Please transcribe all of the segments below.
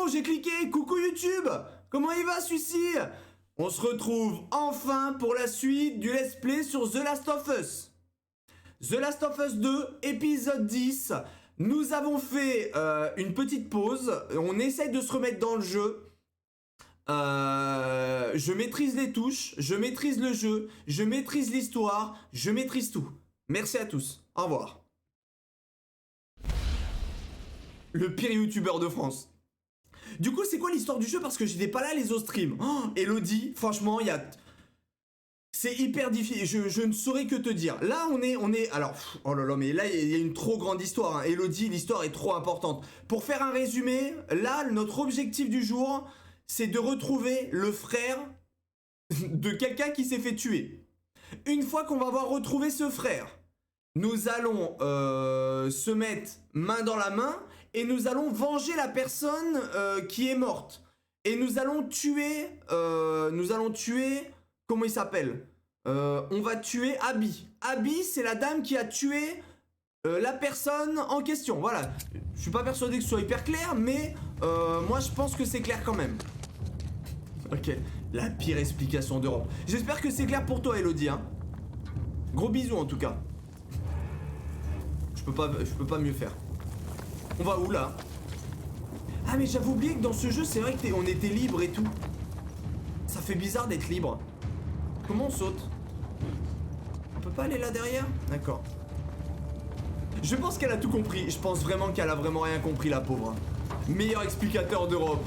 bon, j'ai cliqué. Coucou YouTube. Comment il va celui-ci? On se retrouve enfin pour la suite du let's play sur The Last of Us. The Last of Us 2, épisode 10. Nous avons fait une petite pause. On essaye de se remettre dans le jeu. Je maîtrise les touches, je maîtrise le jeu, je maîtrise l'histoire, je maîtrise tout. Merci à tous. Au revoir. Le pire youtubeur de France. Du coup, c'est quoi l'histoire du jeu? Parce que j'étais pas là les autres streams. Oh, Elodie, franchement, il y a... C'est hyper difficile, je ne saurais que te dire. Là, on est... Alors, oh là là, mais là, il y a une trop grande histoire. Hein. Elodie, l'histoire est trop importante. Pour faire un résumé, là, notre objectif du jour, c'est de retrouver le frère de quelqu'un qui s'est fait tuer. Une fois qu'on va avoir retrouvé ce frère, nous allons se mettre main dans la main et nous allons venger la personne qui est morte. Et nous allons tuer... comment il s'appelle? On va tuer Abby. Abby, c'est la dame qui a tué la personne en question. Voilà. Je suis pas persuadé que ce soit hyper clair, mais moi je pense que c'est clair quand même. Ok. La pire explication d'Europe. J'espère que c'est clair pour toi, Elodie. Hein. Gros bisous en tout cas. Je peux pas mieux faire. On va où là? Ah mais j'avais oublié que dans ce jeu c'est vrai qu'on était libre et tout. Ça fait bizarre d'être libre. Comment on saute? On peut pas aller là derrière? D'accord. Je pense qu'elle a tout compris. Je pense vraiment qu'elle a vraiment rien compris, la pauvre. Meilleur explicateur d'Europe.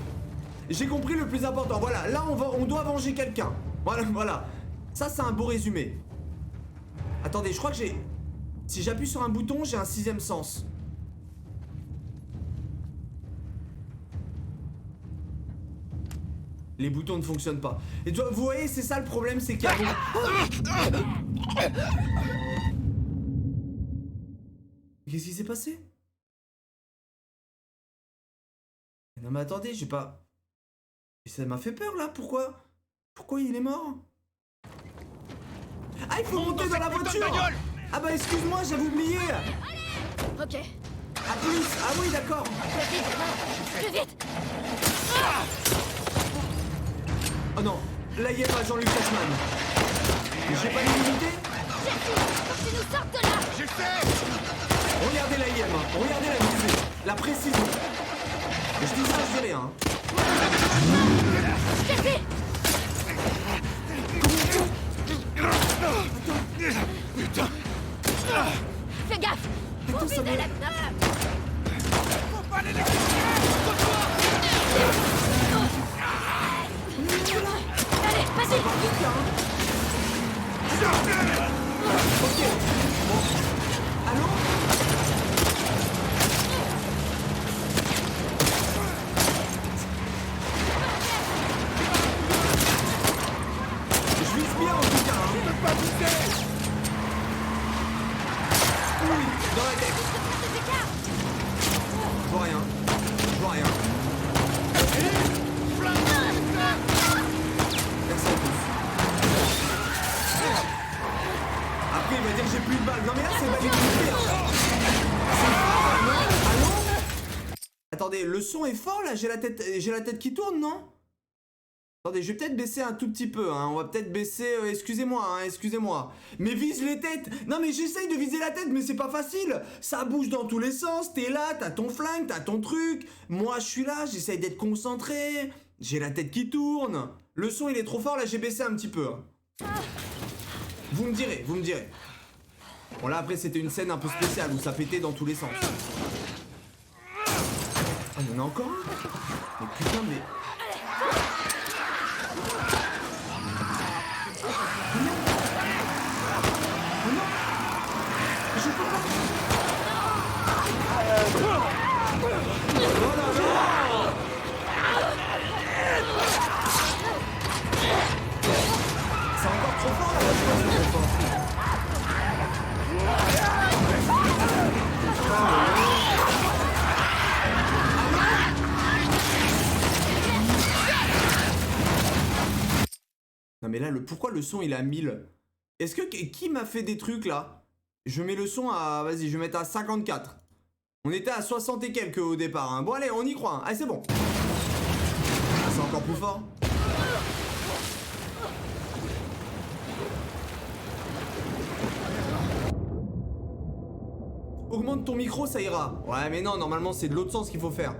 J'ai compris le plus important. Voilà, là on doit venger quelqu'un. Voilà. Ça c'est un beau résumé. Attendez, je crois que j'ai... Si j'appuie sur un bouton, j'ai un sixième sens. Les boutons ne fonctionnent pas. Et vous voyez, c'est ça le problème, c'est qu'il y a... Qu'est-ce qui s'est passé? Non mais attendez, j'ai pas... Ça m'a fait peur là, pourquoi? Pourquoi il est mort? Ah, il faut monter dans la voiture! Ah bah excuse-moi, j'avais oublié! Ok. A plus! Ah oui, d'accord! Plus vite! Oh non, là il y a Jean-Luc Cashman. J'ai pas l'immunité? Jesse, faut que tu nous sortes de là! Je sais! Regardez la IM, regardez la visée, la précision. Je dis ça, je dis rien. Jesse! Putain! Fais gaffe! Faut viser la pneu! Faut pas les laisser tirer! Allez, vas-y! Ok, bon. Allô? Je vise bien en tout cas, hein. Je peux pas bouger! Oui, dans la tête. Je vois rien. Je vois rien. Merci à tous. Après il va dire que j'ai plus de balles. Non mais là c'est pas limité. Allô? Attendez, le son est fort là, j'ai la tête qui tourne, non? Attendez, je vais peut-être baisser un tout petit peu, hein. On va peut-être baisser, excusez-moi, hein, excusez-moi. Mais vise les têtes. Non mais j'essaye de viser la tête, mais c'est pas facile. Ça bouge dans tous les sens, t'es là, t'as ton flingue, t'as ton truc. Moi je suis là, j'essaye d'être concentré. J'ai la tête qui tourne. Le son il est trop fort, là j'ai baissé un petit peu. Hein. Vous me direz, vous me direz. Bon là après c'était une scène un peu spéciale où ça pétait dans tous les sens. Ah il y en a encore un? Mais putain mais... C'est encore trop fort là, non mais là, pourquoi le son il est à 1000? Est-ce que... Qui m'a fait des trucs là? Je mets le son à... Vas-y, je vais mettre à 54. On était à 60 et quelques au départ. Hein. Bon allez, on y croit. Hein. Allez, c'est bon. c'est encore plus fort. Augmente ton micro, ça ira. Ouais, mais non, normalement, c'est de l'autre sens qu'il faut faire.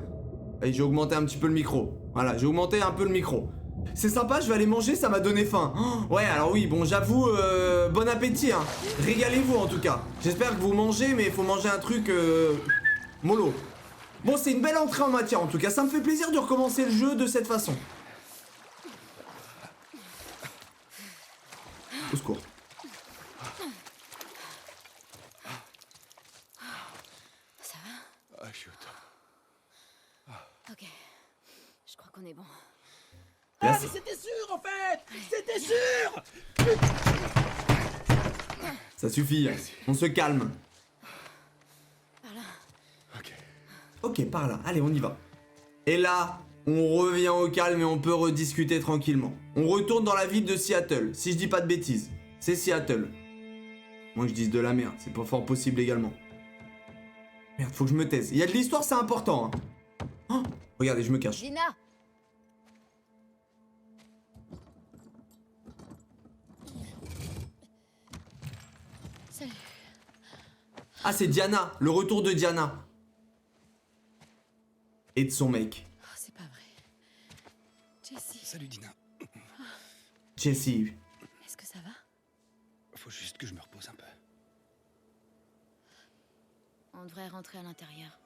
Et j'ai augmenté un petit peu le micro. Voilà, j'ai augmenté un peu le micro. C'est sympa, je vais aller manger, ça m'a donné faim. Oh, ouais, alors oui, bon, j'avoue, bon appétit, hein. Régalez-vous, en tout cas. J'espère que vous mangez, mais il faut manger un truc, mollo. Bon, c'est une belle entrée en matière, en tout cas. Ça me fait plaisir de recommencer le jeu de cette façon. Au secours. Ça va? Ah, chut. Ok. Je crois qu'on est bon. Là, Ah, mais c'était sûr en fait. C'était sûr. ça suffit, on se calme. Par là. Ok. Ok, par là, allez, on y va. Et là, on revient au calme et on peut rediscuter tranquillement. On retourne dans la ville de Seattle, si je dis pas de bêtises. C'est Seattle. Moi je dis de la merde, c'est pas fort possible également. Merde, faut que je me taise. Il y a de l'histoire, c'est important. Hein. Oh, regardez, je me cache. Gina! Salut. Ah, c'est Diana, le retour de Diana. Et de son mec, Oh, c'est pas vrai. Jessie, Salut Dina. Jessie. est-ce que ça va? Faut juste que je me repose un peu. On devrait rentrer à l'intérieur.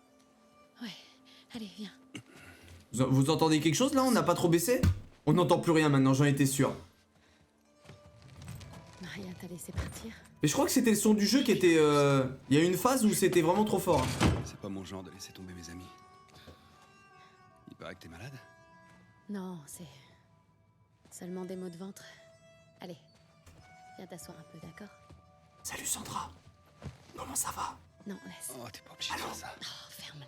Ouais. Allez, viens. Vous entendez quelque chose là? On n'a pas trop baissé? On n'entend plus rien maintenant, j'en étais sûr. Maria t'a laissé partir? Mais je crois que c'était le son du jeu qui était... Il y a eu une phase où c'était vraiment trop fort. Hein. C'est pas mon genre de laisser tomber mes amis. Il paraît que t'es malade. Non, c'est... seulement des maux de ventre. Allez, viens t'asseoir un peu, d'accord? Salut Sandra. Comment ça va? Non, laisse. Oh, t'es pas obligé de faire ça. Oh, ferme-la.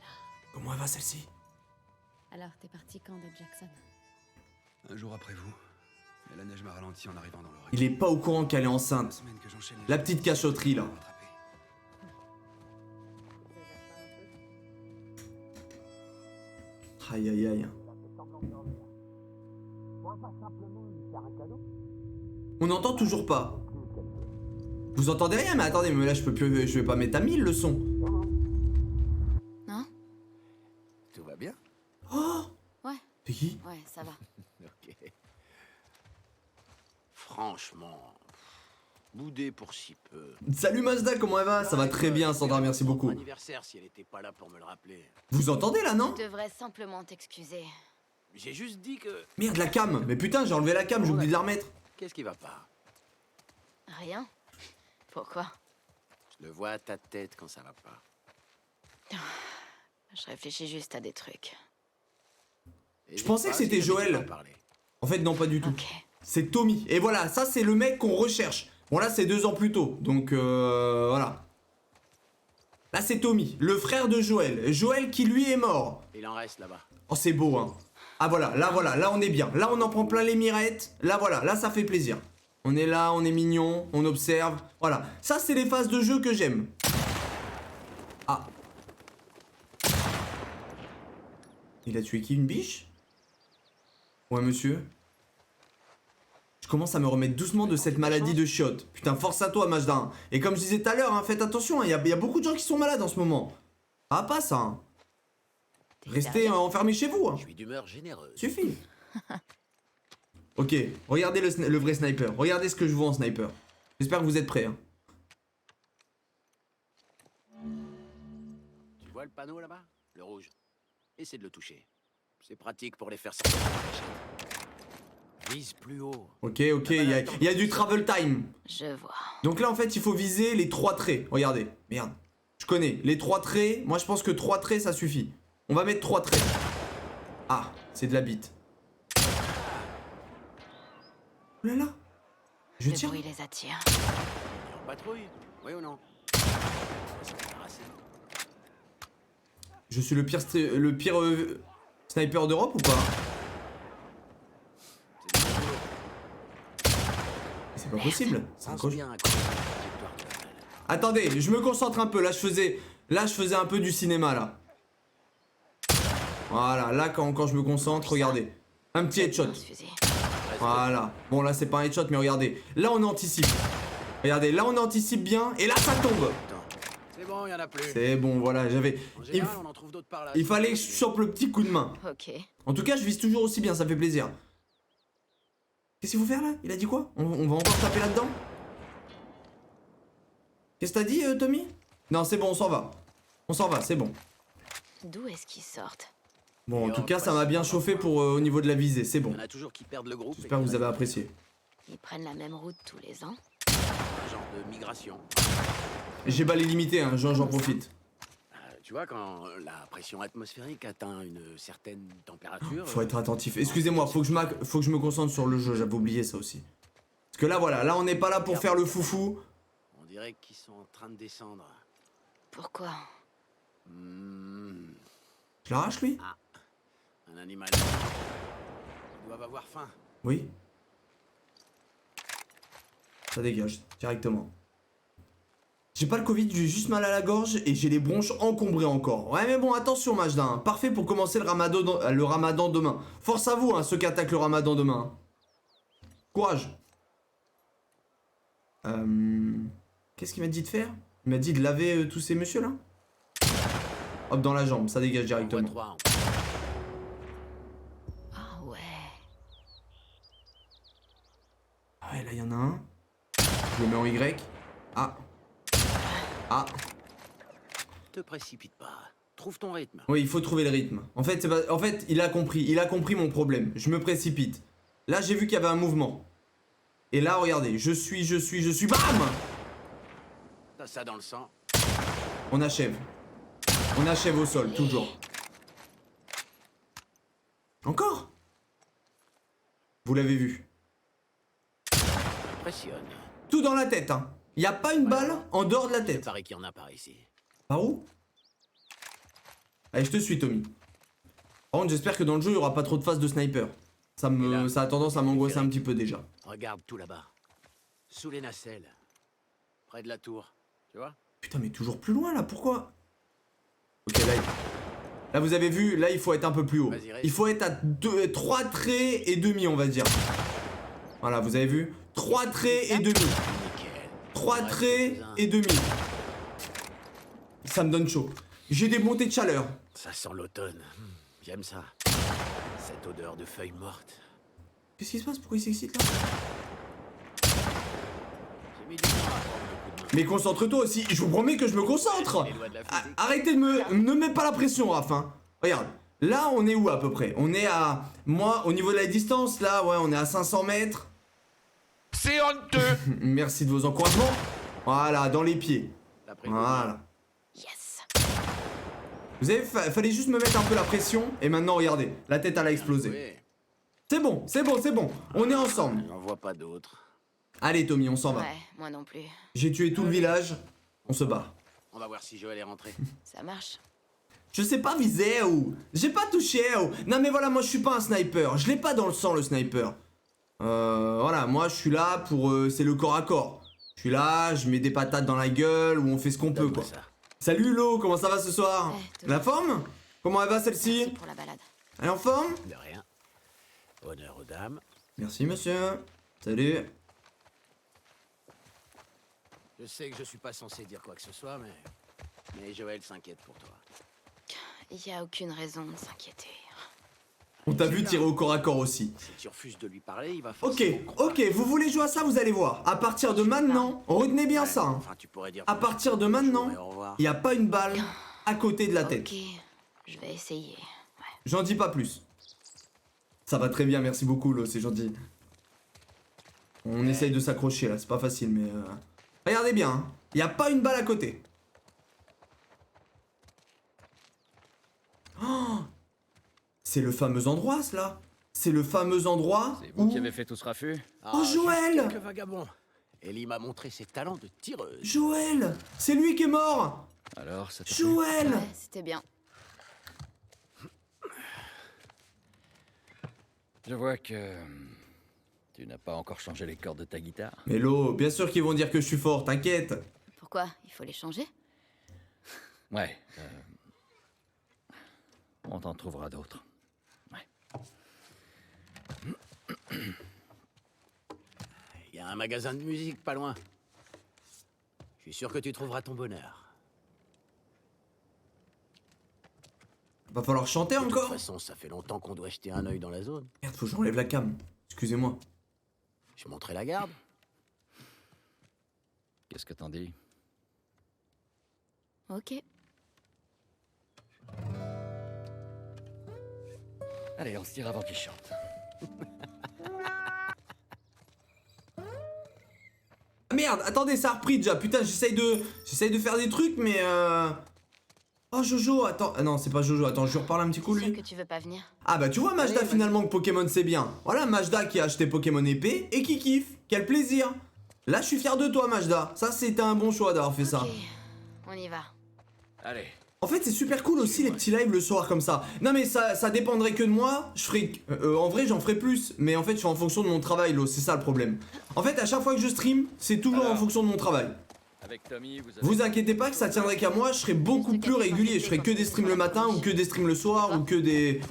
Comment elle va celle-ci? Alors, t'es parti quand de Jackson? Un jour après vous. Mais la neige m'a ralenti en arrivant dans l'oreille. Il est pas au courant qu'elle est La enceinte. semaine que j'enchaîne les La jours, petite cachotterie là. pour me rattraper. Aïe aïe aïe. On n'entend toujours pas. Vous entendez rien? Mais attendez, mais là je peux plus, je vais pas mettre à 1000 le son. Non? Tout va bien? Oh, Ouais, c'est qui? ouais, ça va. Ok. Franchement, boudé pour si peu. Salut Mazda, comment elle va? Ça va très bien Sandra, merci beaucoup. Mon anniversaire si elle était pas là pour me le rappeler. Vous entendez là, non? Tu devrais simplement t'excuser. J'ai juste dit que... Merde, la cam. Mais putain, j'ai enlevé la cam, j'ai oublié de la remettre. Qu'est-ce qui va pas? Rien? Pourquoi? Je le vois à ta tête quand ça va pas. Je réfléchis juste à des trucs. Je pensais que c'était Joël. En fait, non, pas du tout. Ok. C'est Tommy. Et voilà, ça c'est le mec qu'on recherche. Bon là c'est 2 ans plus tôt, donc voilà. Là c'est Tommy, le frère de Joël. Joël qui lui est mort. Il en reste là-bas. Oh c'est beau hein. Ah voilà, là on est bien. Là on en prend plein les mirettes. Là voilà, là ça fait plaisir. On est là, on est mignon, on observe. Voilà, ça c'est les phases de jeu que j'aime. Ah. Il a tué qui, une biche? Ouais monsieur. Je commence à me remettre doucement de cette maladie de chiotte. Putain, force à toi, Majda. Et comme je disais tout à l'heure, hein, faites attention, il y a beaucoup de gens qui sont malades en ce moment. Ah, pas ça. Hein. Restez enfermés chez vous. Hein. Je suis d'humeur généreuse. Suffit. Ok, regardez le vrai sniper. Regardez ce que je vois en sniper. J'espère que vous êtes prêts. Hein. Tu vois le panneau là-bas? Le rouge. Essaie de le toucher. C'est pratique pour les faire sortir. Vise plus haut. Ok, il y a du travel time. Je vois. Donc là, en fait, il faut viser les 3 traits. Regardez, merde. Je connais. Les 3 traits, moi je pense que 3 traits, ça suffit. On va mettre 3 traits. Ah, c'est de la bite. Oh là là. Je Le tire. bruit les attire. En patrouille? Oui ou non? C'est débarrassé. Je suis le pire sniper d'Europe ou pas? C'est pas possible. C'est un Pense coche. bien à quoi la trajectoire de la balle. Attendez, je me concentre un peu. Là, je faisais un peu du cinéma là. Voilà, là quand je me concentre, regardez. Un petit headshot. Ce fusil. Voilà. Bon, là, c'est pas un headshot, mais regardez. Là, on anticipe. Regardez, là, on anticipe bien. Et là, ça tombe. Attends. C'est bon, y en a plus. C'est bon, voilà. J'avais. En Il, général, on en trouve d'autres par là. il fallait que je chope le petit coup de main. Ok. En tout cas, je vise toujours aussi bien, ça fait plaisir. Qu'est-ce qu'il faut faire là? Il a dit quoi? On va encore taper là-dedans? Qu'est-ce que t'as dit, Tommy? Non, c'est bon, on s'en va. On s'en va, c'est bon. D'où est-ce qu'ils sortent? Bon, en tout cas, ça m'a bien chauffé pour au niveau de la visée, c'est Il bon. y en a toujours qui perdent le groupe. J'espère que vous avez apprécié. Ils prennent la même route tous les ans? Un genre de migration. J'ai balai limité, hein, j'en profite. Tu vois, quand la pression atmosphérique atteint une certaine température... Faut être attentif. Excusez-moi, faut que je me concentre sur le jeu, j'avais oublié ça aussi. Parce que là, voilà, là, on n'est pas là pour faire le foufou. On dirait qu'ils sont en train de descendre. Pourquoi? Je l'arrache, lui? Un animal. Ils doivent avoir faim. Oui. Ça dégage, directement. J'ai pas le Covid, j'ai juste mal à la gorge et j'ai les bronches encombrées encore. Ouais, mais bon, attention, Majda. Hein. Parfait pour commencer le ramadan demain. Force à vous, hein, ceux qui attaquent le ramadan demain. Hein. Courage. Qu'est-ce qu'il m'a dit de faire? Il m'a dit de laver tous ces messieurs là. Hop, dans la jambe, ça dégage directement. On voit 3. Ah ouais. Ah ouais, là, il y en a un. Je le mets en Y. Ah. Ah. Te précipite pas. Trouve ton rythme. Oui, il faut trouver le rythme. En fait, il a compris mon problème. Je me précipite. Là, j'ai vu qu'il y avait un mouvement. Et là, regardez, je suis, bam! T'as ça dans le sang. On achève. On achève au sol, toujours. Encore? Vous l'avez vu. Impressionne. Tout dans la tête, hein. Il n'y a pas une balle en dehors de la Il tête. paraît qu'il y en a par ici. Par où? Allez, je te suis, Tommy. Par contre, j'espère que dans le jeu, il n'y aura pas trop de phases de sniper. Ça a tendance à m'angoisser un petit peu déjà. Regarde tout là-bas. Sous les nacelles. Près de la tour. Tu vois? Putain, mais toujours plus loin, là, pourquoi? Ok, là, vous avez vu, là, il faut être un peu plus haut. Vas-y, reste. Il faut être à 3 traits et demi, on va dire. Voilà, vous avez vu? 3 traits et demi. Nickel. 3 Reste traits quelques-uns. et demi. Ça me donne chaud. J'ai des montées de chaleur. Ça sent l'automne. J'aime ça. Cette odeur de feuilles mortes. Qu'est-ce qui se passe? Pourquoi il s'excite là? J'ai mis du temps à prendre le coup de main. Mais concentre-toi aussi, je vous promets que je me concentre. Les lois de la physique. Arrêtez de ne mets pas la pression, Raph. Hein. Regarde, là on est où à peu près? On est à... Moi, au niveau de la distance, là, ouais, on est à 500 mètres. C'est honteux. Merci de vos encouragements. Voilà, dans les pieds. D'après le Voilà. Yes. Vous avez, fallait juste me mettre un peu la pression. Et maintenant, regardez, la tête elle a explosé. Oui. C'est bon, c'est bon, c'est bon. On est ensemble. J'en vois pas d'autres. Allez, Tommy, on s'en va. Ouais, moi non plus. J'ai tué tout le village. On se bat. On va voir si Joël est rentré. Ça marche. Je sais pas viser ou. J'ai pas touché ou. Non mais voilà, moi je suis pas un sniper. Je l'ai pas dans le sang le sniper. Voilà, moi je suis là pour. C'est le corps à corps. Je suis là, je mets des patates dans la gueule ou on fait ce qu'on peut Donne-moi quoi. ça. Salut Lo, comment ça va ce soir? Ouais, La forme? Comment elle va celle-ci? Merci pour la balade. Elle est en forme? De rien. Honneur aux dames. Merci monsieur. Salut. Je sais que je suis pas censé dire quoi que ce soit, mais Joël s'inquiète pour toi. Il y a aucune raison de s'inquiéter. On t'a vu tirer au corps à corps aussi. Si tu refuses de lui parler, il va Ok, forcément croire. ok, vous voulez jouer à ça, vous allez voir. À partir de maintenant, retenez bien Ouais, ça. Hein. Enfin, tu pourrais dire À partir de maintenant, bonjour et au revoir. il n'y a pas une balle à côté de la tête. Ok, je vais essayer. Ouais. J'en dis pas plus. Ça va très bien, merci beaucoup, Lo, c'est gentil. On essaye de s'accrocher là, c'est pas facile, mais. Regardez bien, hein. Il n'y a pas une balle à côté. Oh, c'est le fameux endroit, cela. C'est le fameux endroit C'est vous où... qui avez fait tout ce raffut? Oh, juste Joël! quelques vagabonds. Ellie m'a montré ses talents de tireuse. Joël! C'est lui qui est mort! Alors, ça t'a plu? Joël! Ouais, c'était bien. Je vois que tu n'as pas encore changé les cordes de ta guitare. Mais Lo, bien sûr qu'ils vont dire que je suis fort, t'inquiète. Pourquoi? Il faut les changer? Ouais. On t'en trouvera d'autres. Ouais. a un magasin de musique pas loin. Je suis sûr que tu trouveras ton bonheur. Va falloir chanter De toute encore. façon, ça fait longtemps qu'on doit jeter un œil dans la zone. Merde, faut que j'enlève la cam. Excusez-moi. Je montrerai la garde. Qu'est-ce que t'en dis? Ok. Allez, on se tire avant qu'il chante. Ah merde, attendez, ça a repris déjà. Putain, j'essaye de faire des trucs, mais Oh Jojo, attends. Ah non, c'est pas Jojo. Attends, je lui reparle un petit coup Sûr lui. que tu veux pas venir. Ah bah tu vois Majda Allez, finalement que Pokémon c'est bien. Voilà Majda qui a acheté Pokémon épée et qui kiffe. Quel plaisir. Là je suis fier de toi Majda. Ça c'était un bon choix d'avoir fait ça. Ok, on y va. Allez. En fait c'est super cool aussi les petits lives le soir comme ça. Non mais ça dépendrait que de moi. Je ferais en vrai j'en ferais plus. Mais en fait je fais en fonction de mon travail Lo, c'est ça le problème. En fait à chaque fois que je stream c'est toujours en fonction de mon travail. Avec Tommy, Vous inquiétez pas que ça tiendrait qu'à moi, je serais beaucoup plus régulier. Je ferais que des streams le matin ou que des streams le soir ou que des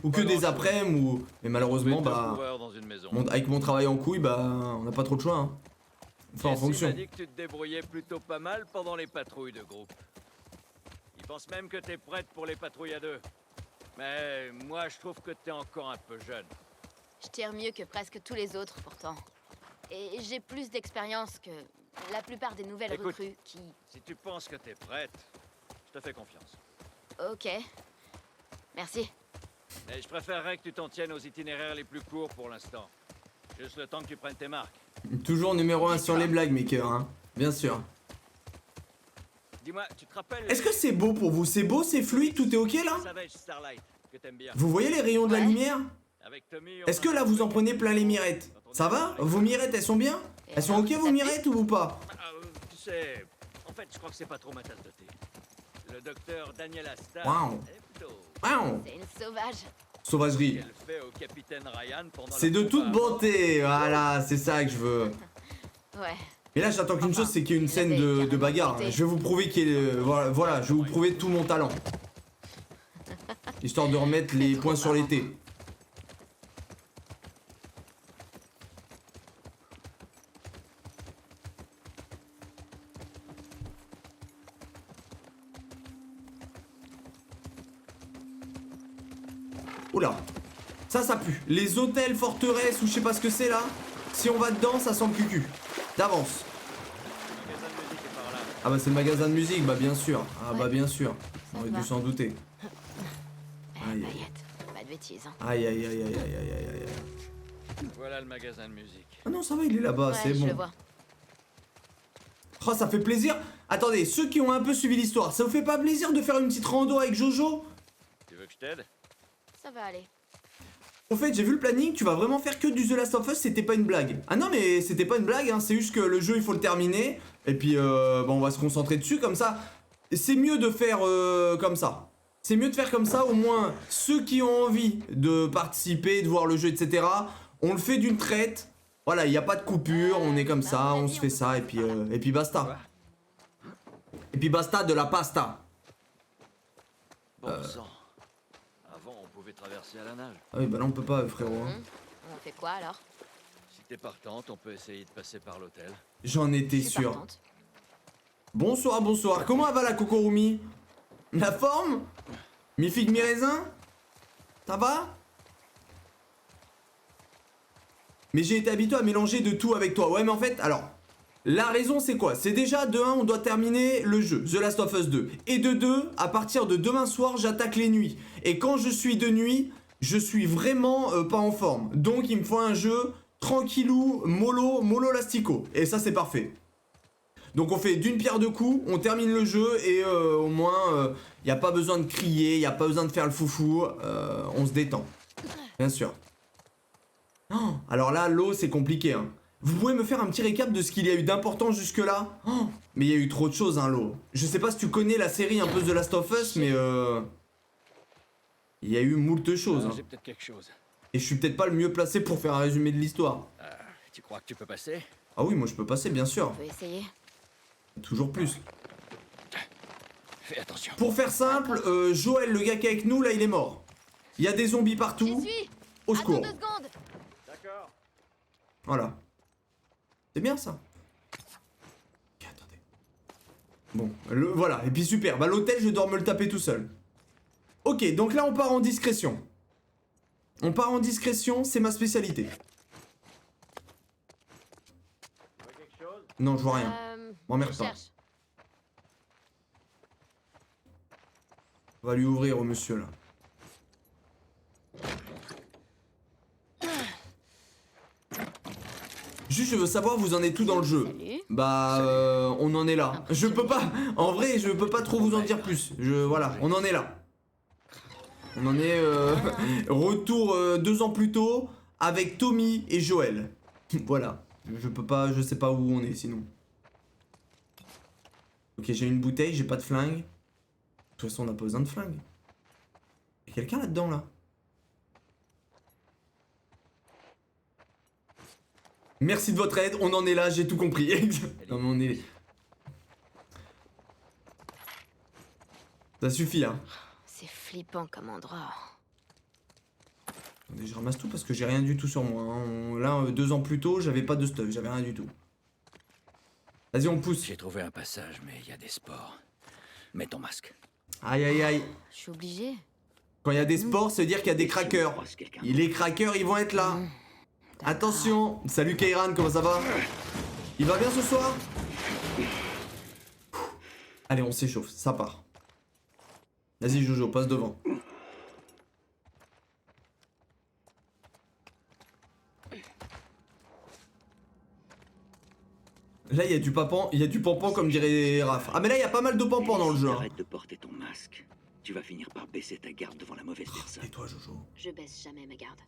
après-midi ou. Mais malheureusement bah. Avec mon travail en couille bah on n'a pas trop de choix hein. On fait en fonction. Il m'a dit que tu te débrouillais plutôt pas mal pendant les patrouilles de groupe. Il pense même que t'es prête pour les patrouilles à deux. Mais moi je trouve que t'es encore un peu jeune. Je tire mieux que presque tous les autres pourtant. Et j'ai plus d'expérience que la plupart des nouvelles Écoute. recrues qui... Si tu penses que t'es prête, je te fais confiance. Ok. Merci. Mais je préférerais que tu t'en tiennes aux itinéraires les plus courts pour l'instant. Juste le temps que tu prennes tes marques. Toujours numéro 1 sur les blagues Maker hein. Bien sûr. Dis-moi, tu te rappelles... Est-ce que c'est beau pour vous? C'est beau, c'est fluide, tout est ok là? Savage Starlight, que t'aimes bien. Vous voyez les rayons de la Ouais. lumière? Avec Tommy, on Est-ce que là vous en prenez plein les mirettes? Ça va? Vos mirettes elles sont bien? Elles sont ok vos mirettes ou pas? Tu sais, en fait, je crois que c'est pas trop ma tasse de thé. Le docteur Daniel Astar Waouh. est plutôt... Waouh. C'est une sauvage. Sauvagerie. qu'elle fait au capitaine Ryan pendant C'est leur de toute combat. beauté, voilà, c'est ça que je veux. Ouais. Mais là j'attends qu'une chose, c'est qu'il y ait une scène de bagarre. Je vais vous prouver qu'il y ait voilà, je vais vous prouver tout mon talent. Histoire de remettre les points sur les T. Oula, ça pue. Les hôtels, forteresses ou je sais pas ce que c'est là. Si on va dedans, ça sent le cucu. D'avance. Le magasin de musique est par là. Ah bah c'est le magasin de musique, bah bien sûr. Ah bah Ouais. bien sûr. Ça On aurait va. dû s'en douter. Aïe, Paillette. Pas de bêtises, hein. Aïe aïe aïe aïe aïe aïe aïe aïe. Voilà le magasin de musique. Ah non ça va, il est là-bas, Ouais, c'est je le bon. vois. Oh ça fait plaisir. Attendez, ceux qui ont un peu suivi l'histoire, ça vous fait pas plaisir de faire une petite rando avec Jojo? Tu veux que je t'aide? Ça va aller. Au fait, j'ai vu le planning, tu vas vraiment faire que du The Last of Us, c'était pas une blague. Ah non mais c'était pas une blague, hein, c'est juste que le jeu il faut le terminer. Et puis bon, on va se concentrer dessus comme ça. C'est mieux de faire comme ça. C'est mieux de faire comme ça, au moins ceux qui ont envie de participer, de voir le jeu, etc. On le fait d'une traite. Voilà, il n'y a pas de coupure, on est comme ça, on se fait ça et puis basta. Et puis basta de la pasta. Bon sang. Avant, on pouvait traverser à la nage. Ah oui, bah là on peut pas frérot. hein. On fait quoi alors? Si t'es partante, on peut essayer de passer par l'hôtel. J'en étais Je suis sûr. partante. Bonsoir, bonsoir. Comment elle va la Kokorumi? La forme? Mi-figue, mi-raisin? Ça va? Mais j'ai été habitué à mélanger de tout avec toi. Ouais, mais en fait, alors, la raison c'est quoi? C'est déjà de 1, on doit terminer le jeu, The Last of Us 2. Et de 2, à partir de demain soir, j'attaque les nuits. Et quand je suis de nuit, je suis vraiment pas en forme. Donc il me faut un jeu tranquillou, mollo lastico. Et ça c'est parfait. Donc on fait d'une pierre deux coups, on termine le jeu et au moins il n'y a pas besoin de crier, il n'y a pas besoin de faire le foufou, on se détend. Bien sûr. Oh, alors là, l'eau c'est compliqué. Hein. Vous pouvez me faire un petit récap de ce qu'il y a eu d'important jusque là? Oh, mais il y a eu trop de choses, hein, l'eau. Je sais pas si tu connais la série un peu The Last of Us, mais il y a eu moult choses. Hein. J'ai peut-être quelque chose. Et je suis peut-être pas le mieux placé pour faire un résumé de l'histoire. Tu crois que tu peux passer? Ah oui, moi je peux passer, bien sûr. On peut essayer. Toujours plus. Fais attention. Pour faire simple, Joël, le gars qui est avec nous, là, il est mort. Il y a des zombies J'y partout. suis. Au Attends secours. 2 secondes. D'accord. Voilà. C'est bien ça. Ok, attendez. Bon, voilà. Et puis super. Bah l'hôtel, je dois me le taper tout seul. Ok, donc là on part en discrétion. On part en discrétion, c'est ma spécialité. Non, je vois rien. M'emmerde je pas. cherche. On va lui ouvrir au monsieur là. Juste, je veux savoir, vous en êtes tout dans le jeu. Salut. Bah, on en est là. Je peux pas, en vrai, je peux pas trop vous en dire plus. Voilà, on en est là. On en est retour 2 ans plus tôt avec Tommy et Joël. Voilà, je peux pas, je sais pas où on est sinon. Ok, j'ai une bouteille, j'ai pas de flingue. De toute façon, on n'a pas besoin de flingue. Y'a quelqu'un là-dedans là? Merci de votre aide, on en est là, j'ai tout compris. Non mais on est... Ça suffit hein. C'est flippant comme endroit. Attendez, je ramasse tout parce que j'ai rien du tout sur moi. Hein. Là, 2 ans plus tôt, j'avais pas de stuff, j'avais rien du tout. Vas-y, on pousse. J'ai trouvé un passage, mais il y a des spores. Mets ton masque. Aïe aïe aïe. Je suis obligée. Quand il y a des sports, ça veut dire qu'il y a des crackers. Et les crackers, ils vont être là. Attention. Salut Kairan, comment ça va? Il va bien ce soir? Allez, on s'échauffe, ça part. Vas-y Jojo, passe devant. Là, il y a du papan, il y a du pampan comme dirait Raph. Ah mais là, il y a pas mal de pampans dans le jeu. Hein. Arrête de porter ton masque. Tu vas finir par baisser ta garde devant la mauvaise personne. Et toi Jojo? Je baisse jamais ma garde.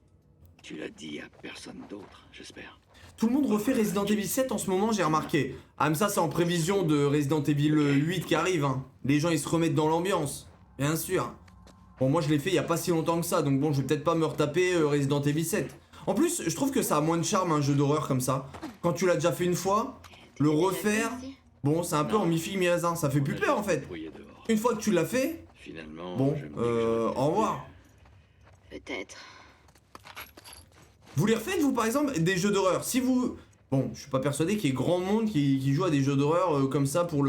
Tu l'as dit à personne d'autre, j'espère. Tout le monde refait Resident Evil 7 en ce moment, j'ai remarqué. Ah mais ça, c'est en prévision de Resident Evil 8 qui arrive. Hein. Les gens, ils se remettent dans l'ambiance. Bien sûr. Bon, moi, je l'ai fait il y a pas si longtemps que ça, donc bon, je vais peut-être pas me retaper Resident Evil 7. En plus, je trouve que ça a moins de charme un jeu d'horreur comme ça. Quand tu l'as déjà fait une fois, le refaire, bon, c'est un peu en mi-figue mi-raisin, ça fait plus peur en fait. Une fois que tu l'as fait, Finalement, bon, je me dis que j'aurais au revoir. Peut-être. Vous les refaites, vous, par exemple, des jeux d'horreur? Si vous... Bon, je suis pas persuadé qu'il y ait grand monde qui joue à des jeux d'horreur comme ça pour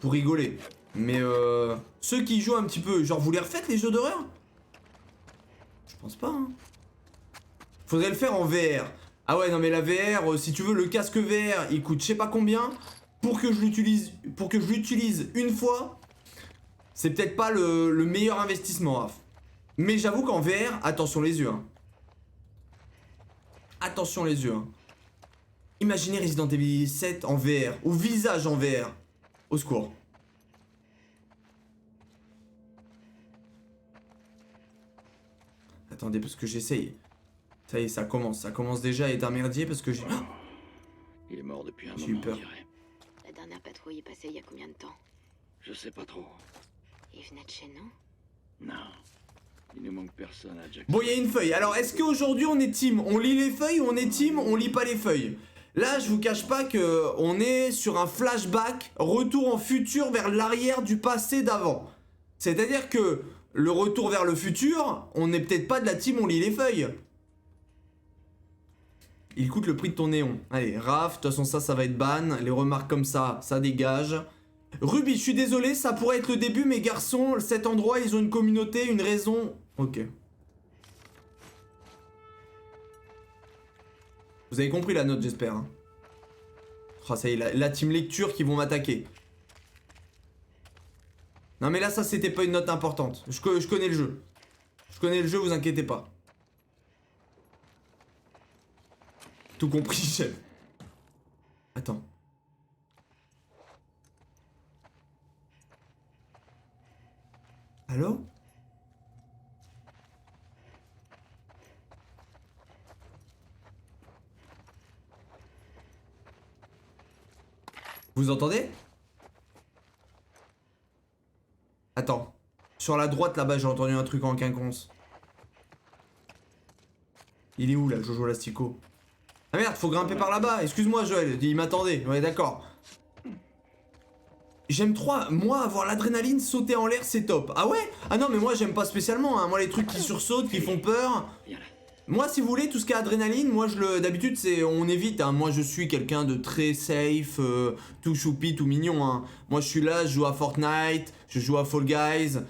rigoler. Mais ceux qui jouent un petit peu, genre, vous les refaites, les jeux d'horreur? Je pense pas, hein. Faudrait le faire en VR. Ah ouais, non mais la VR, si tu veux, le casque VR, il coûte je sais pas combien. Pour que je l'utilise une fois, c'est peut-être pas le meilleur investissement, Raph. Mais j'avoue qu'en VR, attention les yeux, hein. Attention les yeux, hein. Imaginez Resident Evil 7 en VR, ou visage en VR. Au secours. Attendez, parce que j'essaye. Ça y est, ça commence déjà à être un merdier parce que j'ai... Il est mort depuis un J'ai eu moment, peur. on dirait. La dernière patrouille est passée il y a combien de temps? Je sais pas trop. Il venait de chez nous? Non. Il nous manque personne à Jackson. Bon, il y a une feuille. Alors, est-ce qu'aujourd'hui on est team? On lit les feuilles ou on est team? On lit pas les feuilles. Là, je vous cache pas que on est sur un flashback, retour en futur vers l'arrière du passé d'avant. C'est-à-dire que le retour vers le futur, on n'est peut-être pas de la team on lit les feuilles. Il coûte le prix de ton néon. Allez, Raph, de toute façon ça va être ban. Les remarques comme ça dégage. Ruby, je suis désolé, ça pourrait être le début, mais garçons, cet endroit, ils ont une communauté, une raison. Ok. Vous avez compris la note, j'espère. Hein. Oh, ça y est, la team lecture qui vont m'attaquer. Non mais là, ça, c'était pas une note importante. Je connais le jeu. Je connais le jeu, vous inquiétez pas. Tout compris, chef. Attends. Allô? Vous entendez? Attends. Sur la droite là-bas, j'ai entendu un truc en quinconce. Il est où là, Jojo Lastico? Ah merde, faut grimper par là-bas. Excuse-moi, Joël, il m'attendait. Ouais, d'accord. J'aime trop, moi, avoir l'adrénaline, sauter en l'air, c'est top. Ah ouais? Ah non, mais moi, j'aime pas spécialement. Hein. Moi, les trucs qui sursautent, qui font peur. Viens là. Moi, si vous voulez, tout ce qui est adrénaline, moi, d'habitude, on évite. Hein. Moi, je suis quelqu'un de très safe, tout choupi, tout mignon. Hein. Moi, je suis là, je joue à Fortnite, je joue à Fall Guys.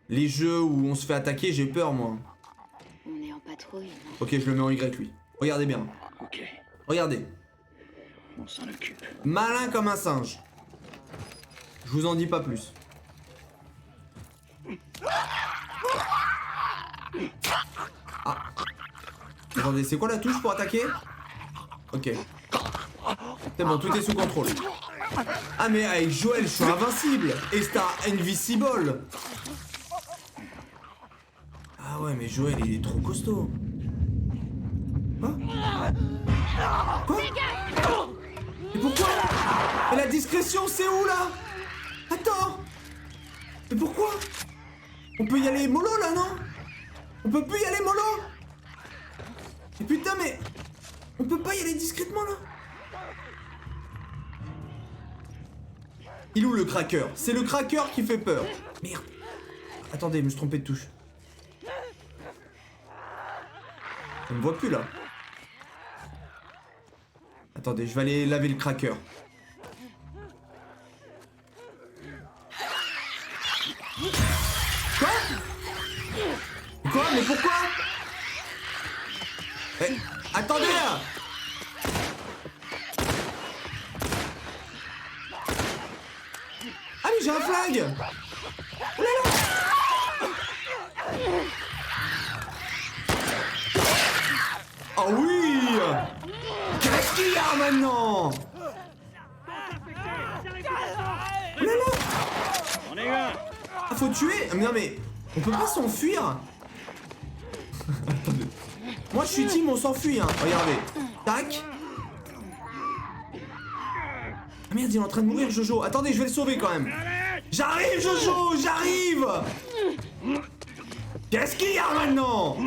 Les jeux où on se fait attaquer, j'ai peur, moi. On est en patrouille, non? Ok, je le mets en Y, lui. Regardez bien. Ok, Regardez. on s'en occupe. Malin comme un singe. Je vous en dis pas plus. Ah. Attendez, c'est quoi la touche pour attaquer? Ok. C'est bon, tout est sous contrôle. Ah mais avec Joël, je suis invincible. Et Star Invisible. Ah ouais, mais Joël, il est trop costaud. Quoi? Quoi? Mais pourquoi? Mais la discrétion, c'est où là? Attends. Mais pourquoi? On peut y aller mollo là, non? On peut plus y aller mollo? Mais putain, mais... On peut pas y aller discrètement là? Il est où le cracker? C'est le cracker qui fait peur. Merde. Attendez, je me suis trompé de touche. On me voit plus là. Attendez, je vais aller laver le cracker. Quoi? Quoi? Mais pourquoi? Eh, attendez là! Ah mais j'ai un flag! Oh là là! Oh oui! Qu'est-ce qu'il y a maintenant? Oh là là! Ah, faut tuer? Non mais, on peut pas s'enfuir? Attendez. Moi je suis team, on s'enfuit hein. Regardez. Tac. Ah merde, il est en train de mourir Jojo. Attendez, je vais le sauver quand même. J'arrive Jojo, j'arrive. Qu'est-ce qu'il y a maintenant?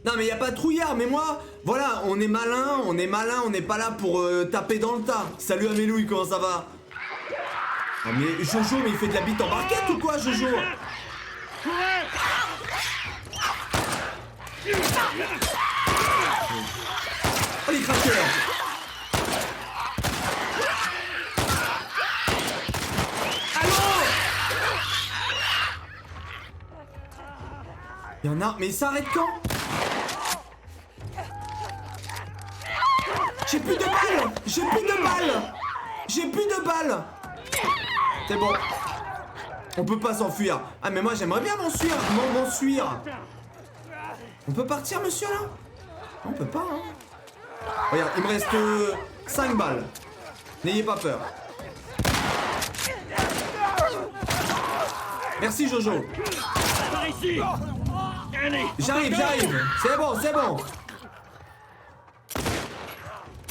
Non mais y a pas de trouillard, mais moi, voilà, on est malin, on n'est pas là pour taper dans le tas. Salut Amélouille, comment ça va? Ah mais Jojo, mais il fait de la bite en barquette ou quoi Jojo? Oh les craqueurs! Y'en a, mais il s'arrête quand? J'ai plus de balles! J'ai plus de balles! J'ai plus de balles! C'est bon. On peut pas s'enfuir. Ah mais moi j'aimerais bien m'enfuir. M'enfuir. On peut partir monsieur là? On peut pas hein. Regarde, il me reste 5 balles. N'ayez pas peur. Merci Jojo. J'arrive. C'est bon.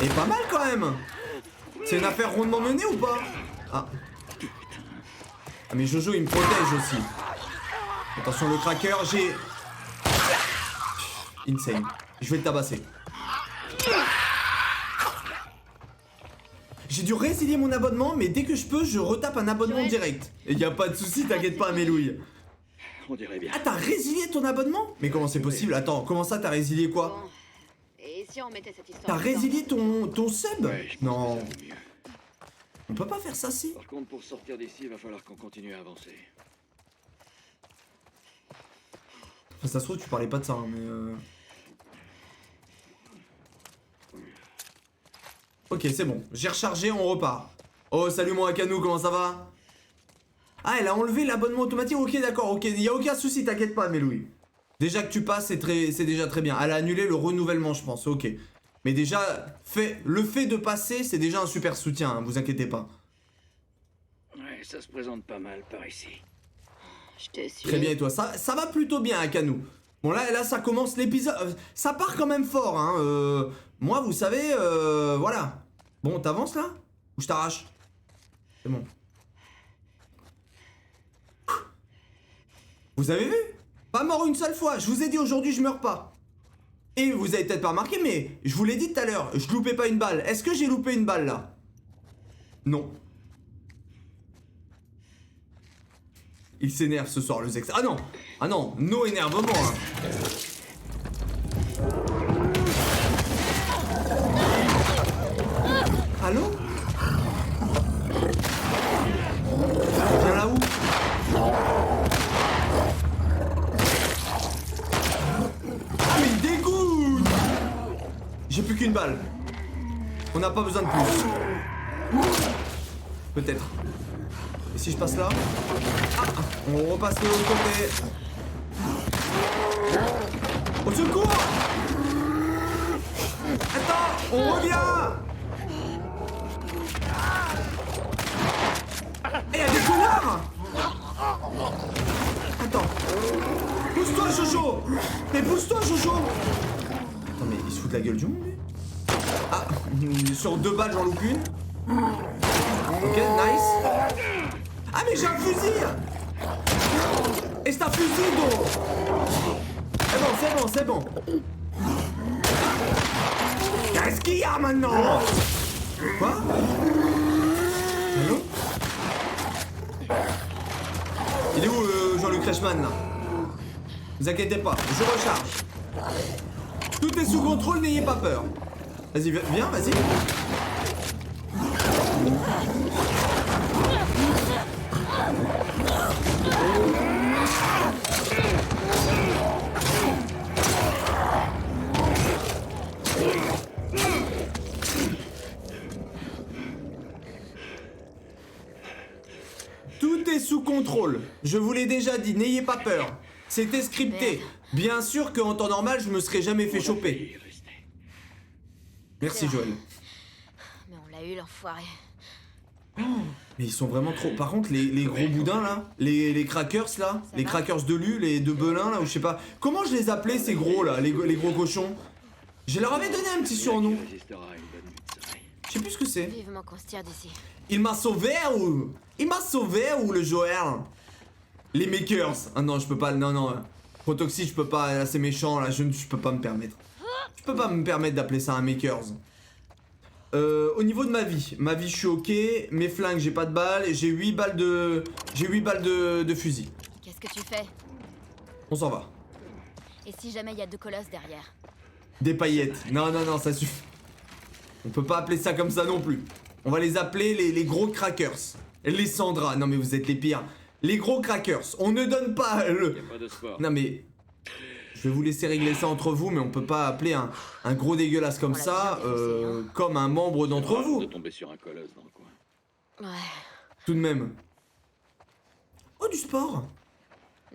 Et pas mal quand même. C'est une affaire rondement menée ou pas? Ah. Ah mais Jojo il me protège aussi. Attention le cracker, j'ai... Insane. Je vais le tabasser. J'ai dû résilier mon abonnement, mais dès que je peux, je retape un abonnement direct. Et y a pas de souci, t'inquiète pas, Amélouille. On dirait bien. Ah, t'as résilié ton abonnement? Mais comment c'est possible? Attends, comment ça, t'as résilié quoi? Bon. Et si on mettait cette histoire... T'as résilié ton sub? Ouais, je pense Non, que ça vaut mieux. on peut pas faire ça, si. Par contre, pour sortir d'ici, il va falloir qu'on continue à avancer. Enfin, ça se trouve, tu parlais pas de ça, hein, mais Ok, c'est bon. J'ai rechargé, on repart. Oh, salut mon Akanou, comment ça va? Ah, elle a enlevé l'abonnement automatique. Ok, d'accord, ok. Y a aucun souci, t'inquiète pas, Mélouis. Déjà que tu passes, c'est déjà très bien. Elle a annulé le renouvellement, je pense. Ok. Mais déjà, le fait de passer, c'est déjà un super soutien, hein, vous inquiétez pas. Ouais, ça se présente pas mal par ici. Je te suis. Très bien, et toi? Ça va plutôt bien, Akanou. Bon, là, ça commence l'épisode. Ça part quand même fort, hein. Moi, vous savez, voilà. Bon, t'avances là? Ou je t'arrache? C'est bon. Vous avez vu? Pas mort une seule fois. Je vous ai dit aujourd'hui, je meurs pas. Et vous avez peut-être pas remarqué, mais je vous l'ai dit tout à l'heure, je loupais pas une balle. Est-ce que j'ai loupé une balle là? Non. Il s'énerve ce soir, le Zex. Ah non! Ah non, no énervement, hein. Allô? Viens là où? Ah mais il dégoûte! J'ai plus qu'une balle. On n'a pas besoin de plus. Peut-être. Et si je passe là? Ah, on repasse de l'autre côté. Au secours! Attends, on revient! Eh, y'a des connards! Attends. Pousse-toi, Jojo! Mais pousse-toi, Jojo! Attends, mais il se fout de la gueule du monde, lui? Ah, sur 2 balles, j'en loupe une. Ok, nice. Ah, mais j'ai un fusil! Et c'est un fusil, donc! C'est bon. Qu'est-ce qu'il y a maintenant? Quoi? Allô? Il est où Jean-Luc Reichmann là? Vous inquiétez pas, je recharge. Tout est sous contrôle, n'ayez pas peur. Vas-y, viens, vas-y. Tout est sous contrôle. Je vous l'ai déjà dit, n'ayez pas peur. C'était scripté. Bien sûr qu'en temps normal, je me serais jamais fait choper. Merci Joël. Mais on l'a eu, l'enfoiré. Mais ils sont vraiment trop... Par contre, les gros boudins là, les crackers là, les crackers de Lu, les de Belin là, ou je sais pas... Comment je les appelais ces gros là, les gros cochons? Je leur avais donné un petit surnom. Je sais plus ce que c'est. Vivement qu'on se tire d'ici. Il m'a sauvé ou le Joël? Les makers. Ah non, je peux pas, non. Protoxy, je peux pas, là c'est méchant, là je peux pas me permettre. Je peux pas me permettre d'appeler ça un makers. Au niveau de ma vie, je suis ok. Mes flingues, j'ai pas de balles. J'ai 8 balles de fusil. Qu'est-ce que tu fais? On s'en va. Et si jamais il y a 2 colosses derrière? Des paillettes. Non, ça suffit. On peut pas appeler ça comme ça non plus. On va les appeler les gros crackers. Les Sandra. Non mais vous êtes les pires. Les gros crackers. On ne donne pas le... Y a pas de sport. Non mais... Je vais vous laisser régler ça entre vous, mais on peut pas appeler un gros dégueulasse comme ça, comme un membre d'entre vous. De tomber sur un colosse dans le coin. Ouais. Tout de même. Oh, du sport.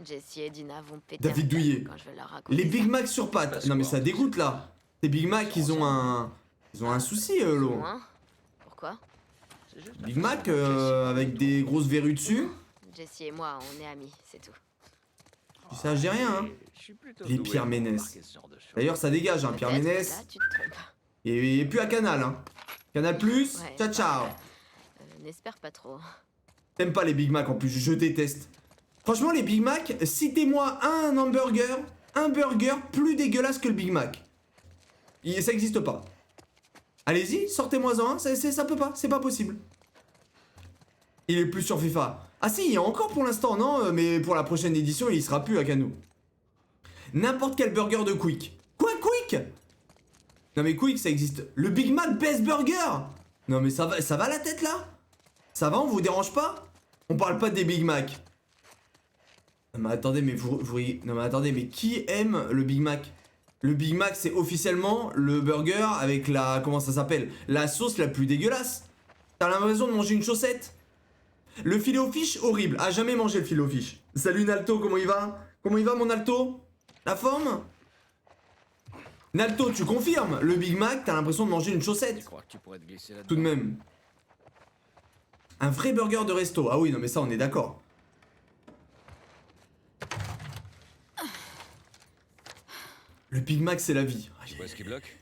Jessie et Dina vont péter David un câble Douillet. quand je vais leur raconter Les ça. Big Mac sur pattes. Non mais ça dégoûte là. Les Big Mac, ils ont un souci, l'eau. Moins. Pourquoi? Big Mac, avec des grosses verrues dessus. Jessie et moi, on est amis, c'est tout. Ça, j'ai rien, hein. Les Pierre Ménès. D'ailleurs, ça dégage, hein, Pierre Peut-être que Ménès. là, tu te trompes. Et puis à Canal, hein. Canal Plus, Ouais. ciao. N'espère pas trop. T'aimes pas les Big Mac en plus, je déteste. Franchement, les Big Mac, citez-moi un burger plus dégueulasse que le Big Mac. Ça existe pas. Allez-y, sortez-moi-en un, ça peut pas, c'est pas possible. Il est plus sur FIFA. Ah si, il y a encore pour l'instant, non, mais pour la prochaine édition, il y sera plus à Canou. N'importe quel burger de Quick. Quoi, Quick? Non mais Quick, ça existe. Le Big Mac Best Burger. Non mais ça va la tête là? Ça va, on vous dérange pas? On parle pas des Big Mac. Non mais attendez, mais non mais attendez, mais qui aime le Big Mac? Le Big Mac, c'est officiellement le burger avec la... Comment ça s'appelle? La sauce la plus dégueulasse. T'as l'impression de manger une chaussette. Le filet aux fiches, horrible. A jamais mangé le filet aux fiches. Salut Nalto, comment il va? Comment il va mon Nalto? La forme? Nalto, tu confirmes? Le Big Mac, t'as l'impression de manger une chaussette. Je crois que tu pourrais te glisser là-dedans. Tout de même. Un vrai burger de resto. Ah oui, non mais ça, on est d'accord. Le Big Mac, c'est la vie. Tu vois ce qui bloque?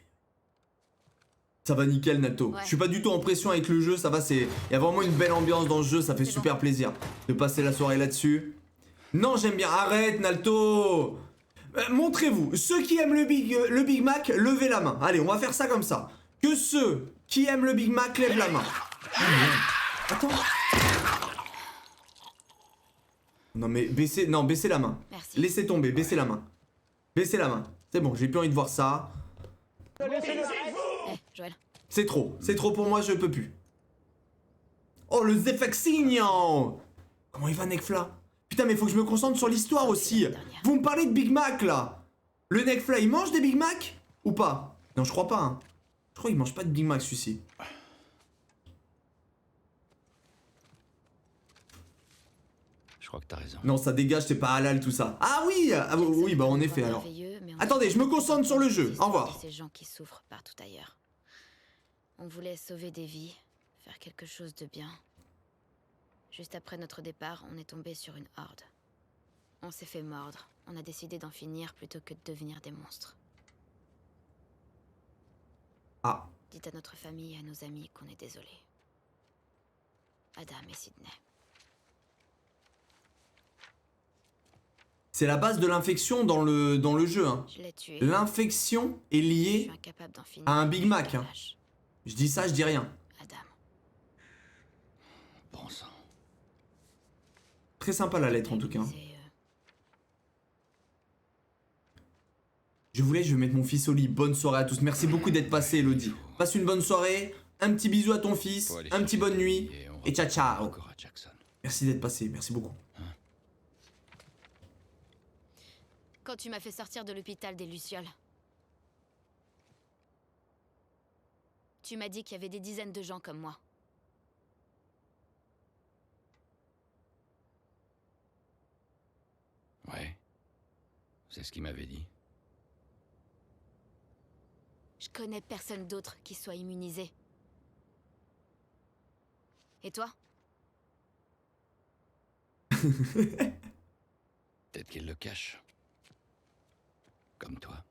Ça va nickel, Nato. Ouais. Je suis pas du tout en pression avec le jeu, ça va, il y a vraiment une belle ambiance dans ce jeu, ça fait C'est super plaisir de passer la soirée là-dessus. Non, j'aime bien. Arrête, Nalto. Montrez-vous. Ceux qui aiment le Big Mac, levez la main. Allez, on va faire ça comme ça. Que ceux qui aiment le Big Mac lèvent la main. Attends. Non mais baissez, non, baissez la main. Merci. Laissez tomber, baissez la main. Baissez la main. C'est bon, j'ai plus envie de voir ça. Eh, Joël. C'est trop pour moi, je peux plus. Oh, le Zefexigno! Comment il va, Nekfla? Putain, mais faut que je me concentre sur l'histoire aussi. Vous me parlez de Big Mac, là. Le Nekfla, il mange des Big Mac? Ou pas? Non, je crois pas, hein. Je crois qu'il mange pas de Big Mac, celui-ci. Je crois que t'as raison. Non, ça dégage, c'est pas halal, tout ça. Ah oui! Ah, oui, bah en effet, alors. Attendez, je me concentre sur le jeu. Au revoir. Ces gens qui souffrent partout ailleurs. On voulait sauver des vies, faire quelque chose de bien. Juste après notre départ, on est tombé sur une horde. On s'est fait mordre. On a décidé d'en finir plutôt que de devenir des monstres. Ah. Dites à notre famille et à nos amis qu'on est désolé. Adam et Sydney. C'est la base de l'infection dans le jeu, hein. Je l'ai tué. L'infection est Je suis liée incapable d'en finir à un Big Mac, avec hein. la vache. Je dis ça, je dis rien. Adam. Bon sang. Très sympa la lettre en tout cas. Je vais mettre mon fils au lit. Bonne soirée à tous. Merci beaucoup d'être passé, Elodie. Passe une bonne soirée. Un petit bisou à ton fils. Faut aller Un petit chercher bonne les nuit. filles on Et ciao ciao. encore à Jackson. Merci d'être passé. Merci beaucoup. Quand tu m'as fait sortir de l'hôpital des Lucioles, tu m'as dit qu'il y avait des dizaines de gens comme moi. Ouais. C'est ce qu'il m'avait dit. Je connais personne d'autre qui soit immunisé. Et toi? Peut-être qu'il le cache. Comme toi.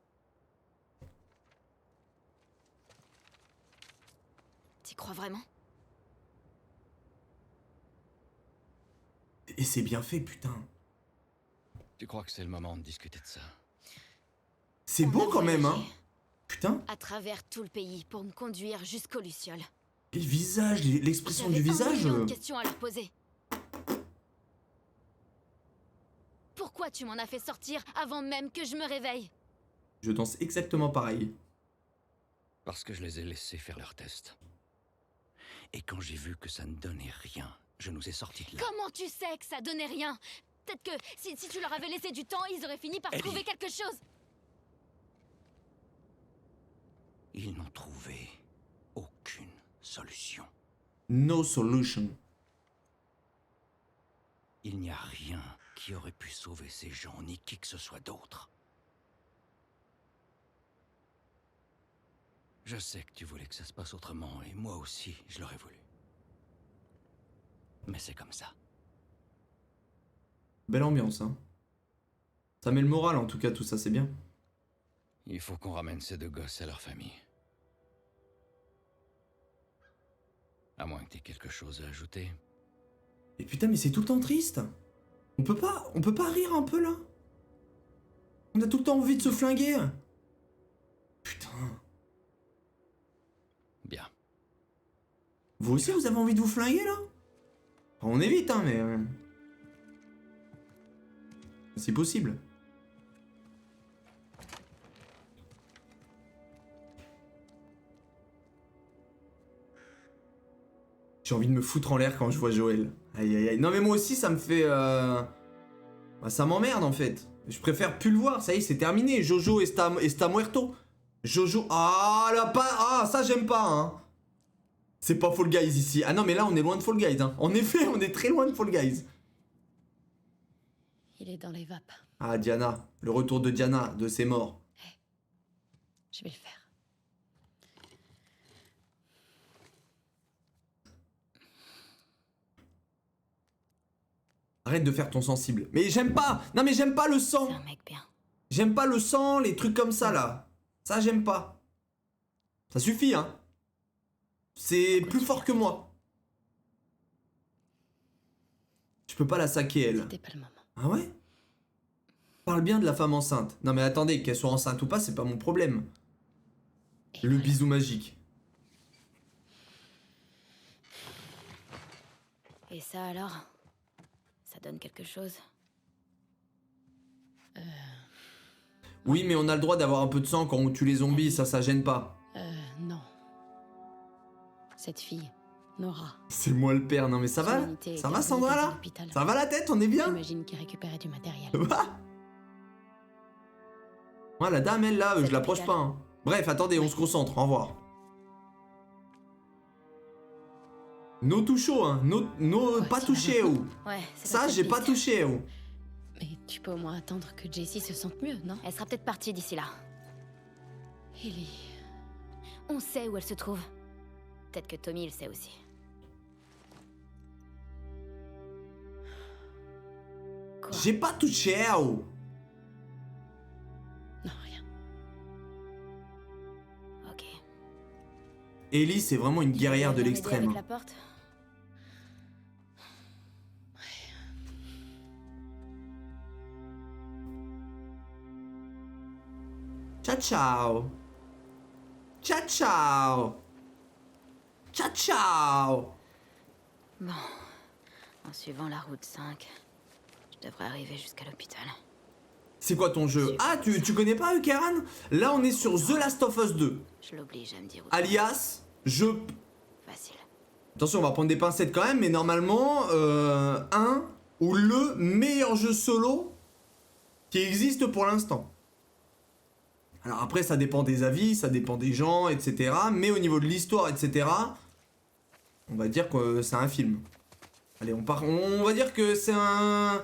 T'y crois vraiment? Et c'est bien fait, putain. Tu crois que c'est le moment de discuter de ça? C'est On beau a quand même, hein. voyagé Putain. à travers tout le pays pour me conduire jusqu'aux Lucioles. Les visages, l'expression du J'avais un visage. million de questions à leur poser. Pourquoi tu m'en as fait sortir avant même que je me réveille? Je danse exactement pareil. Parce que je les ai laissés faire leur test. Et quand j'ai vu que ça ne donnait rien, je nous ai sortis de là. Comment tu sais que ça donnait rien? Peut-être que si tu leur avais laissé du temps, ils auraient fini par Ellie. trouver quelque chose. Ils n'ont trouvé aucune solution. No solution. Il n'y a rien qui aurait pu sauver ces gens, ni qui que ce soit d'autre. Je sais que tu voulais que ça se passe autrement, et moi aussi, je l'aurais voulu. Mais c'est comme ça. Belle ambiance, hein. Ça met le moral en tout cas, tout ça, c'est bien. Il faut qu'on ramène ces deux gosses à leur famille. À moins que t'aies quelque chose à ajouter. Et putain, mais c'est tout le temps triste. On peut pas rire un peu là? On a tout le temps envie de se flinguer. Putain. Bien. Vous aussi, vous avez envie de vous flinguer là? Enfin, on évite, hein, mais. C'est possible. J'ai envie de me foutre en l'air quand je vois Joël. Aïe aïe aïe. Non mais moi aussi ça me fait... Bah, ça m'emmerde en fait. Je préfère plus le voir, ça y est c'est terminé. Jojo está muerto. Jojo... Ah là pas... Ah ça j'aime pas hein. C'est pas Fall Guys ici. Ah non mais là on est loin de Fall Guys hein. En effet on est très loin de Fall Guys. Il est dans les vapes. Ah Diana. Le retour de Diana, de ses morts. Je vais le faire. Arrête de faire ton sensible. Mais j'aime pas. Non mais j'aime pas le sang. C'est un mec bien. J'aime pas le sang, les trucs comme ça là. Ça j'aime pas. Ça suffit hein. C'est plus fort que moi. Je peux pas la saquer elle. C'était pas le moment. Ah ouais? Parle bien de la femme enceinte. Non mais attendez, qu'elle soit enceinte ou pas, c'est pas mon problème. Et Le voilà. bisou magique. Et ça alors? Ça donne quelque chose? Oui, mais on a le droit d'avoir un peu de sang quand on tue les zombies, ça gêne pas. Non. Cette fille, Nora. C'est moi le père, non mais ça va? Humanité Ça est va Sandra dans là? l'hôpital. Ça va la tête, on est bien? J'imagine qu'il récupérait du matériel. Ouais, la dame, elle là, C'est je l'approche pas. l'hôpital. Hein. Bref, attendez, on se concentre, au revoir. No toucho, hein. No, Ouais, pas c'est touché, vrai. ou. Ouais, c'est Ça, notre j'ai pas piste. touché, ou. Mais tu peux au moins attendre que Jessie se sente mieux, non? Elle sera peut-être partie d'ici là. Ellie. On sait où elle se trouve. Peut-être que Tommy le sait aussi. Quoi? J'ai pas touché, ou. Non, rien. Ok. Ellie, c'est vraiment une guerrière de Tu veux bien m'aider l'extrême. avec la porte? Ciao, ciao. Ciao, ciao. Ciao, ciao. Bon. En suivant la route 5, je devrais arriver jusqu'à l'hôpital. C'est quoi ton jeu? Ah, tu connais pas, Karen? Là, on est sur The Last of Us 2. Je l'oblige à me dire où. Alias, jeu. Facile. Attention, on va prendre des pincettes quand même, mais normalement, un ou le meilleur jeu solo qui existe pour l'instant. Alors après, ça dépend des avis, ça dépend des gens, etc. Mais au niveau de l'histoire, etc., on va dire que c'est un film. Allez, on va dire que c'est un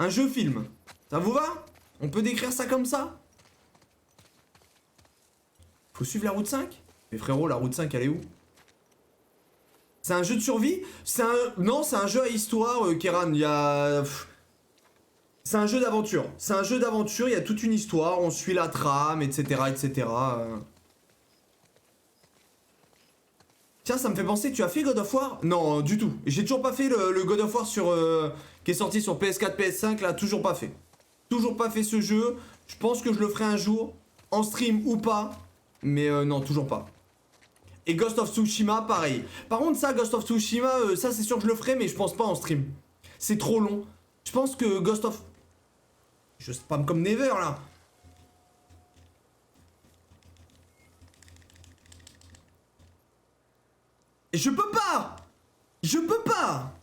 jeu-film. Ça vous va? On peut décrire ça comme ça? Faut suivre la route 5? Mais frérot, la route 5, elle est où? C'est un jeu de survie? Non, c'est un jeu à histoire, Kéran. Il y a... C'est un jeu d'aventure. C'est un jeu d'aventure, il y a toute une histoire, on suit la trame, etc. etc. Tiens, ça me fait penser, tu as fait God of War? Non, du tout. J'ai toujours pas fait le God of War qui est sorti sur PS4, PS5, là, toujours pas fait. Toujours pas fait ce jeu. Je pense que je le ferai un jour, en stream ou pas. Mais non, toujours pas. Et Ghost of Tsushima, pareil. Par contre, ça, Ghost of Tsushima, ça c'est sûr que je le ferai, mais je pense pas en stream. C'est trop long. Je pense que Ghost of... Je spam comme Never, là. Et je peux pas! Je peux pas!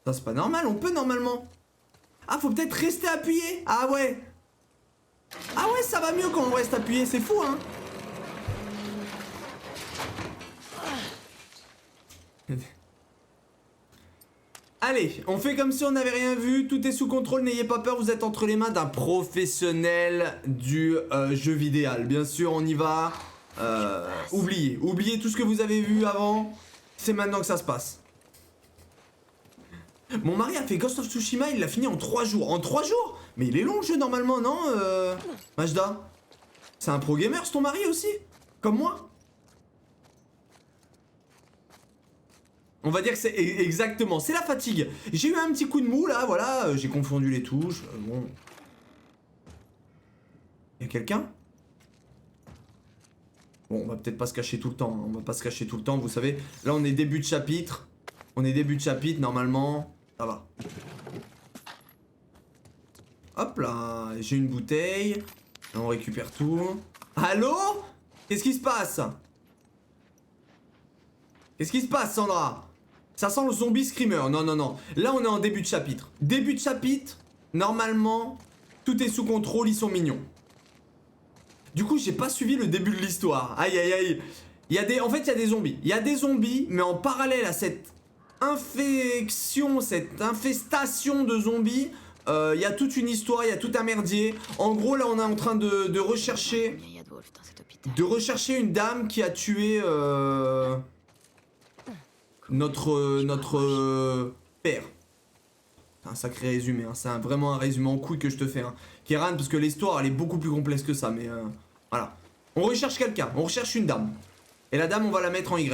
Ça, c'est pas normal, on peut normalement. Ah, faut peut-être rester appuyé. Ah ouais. Ah ouais, ça va mieux quand on reste appuyé, c'est fou, hein. Allez, on fait comme si on n'avait rien vu, tout est sous contrôle, n'ayez pas peur, vous êtes entre les mains d'un professionnel du jeu vidéo. Bien sûr, on y va. Oubliez tout ce que vous avez vu avant, c'est maintenant que ça se passe. Mon mari a fait Ghost of Tsushima, il l'a fini en 3 jours. En 3 jours? Mais il est long le jeu normalement, non Majda? C'est un pro gamer, c'est ton mari aussi? Comme moi? On va dire que c'est exactement, c'est la fatigue. J'ai eu un petit coup de mou là, voilà, j'ai confondu les touches, bon. Y'a quelqu'un? Bon, on va peut-être pas se cacher tout le temps, hein. On va pas se cacher tout le temps, vous savez. Là, on est début de chapitre. On est début de chapitre, normalement. Ça va. Hop là, j'ai une bouteille. On récupère tout. Allô? Qu'est-ce qui se passe? Qu'est-ce qui se passe, Sandra? Ça sent le zombie screamer. Non, non, non. Là, on est en début de chapitre. Début de chapitre, normalement, tout est sous contrôle, ils sont mignons. Du coup, j'ai pas suivi le début de l'histoire. Aïe, aïe, aïe. En fait, il y a des zombies. Il y a des zombies, mais en parallèle à cette infection, cette infestation de zombies, il y a toute une histoire, il y a tout un merdier. En gros, là, on est en train de rechercher... Il y a de Wolf dans cet hôpital. De rechercher une dame qui a tué... notre père. C'est un sacré résumé, hein. C'est vraiment un résumé en couille que je te fais, hein. Kéran, parce que l'histoire elle est beaucoup plus complexe que ça, mais voilà. On recherche quelqu'un, on recherche une dame. Et la dame on va la mettre en Y.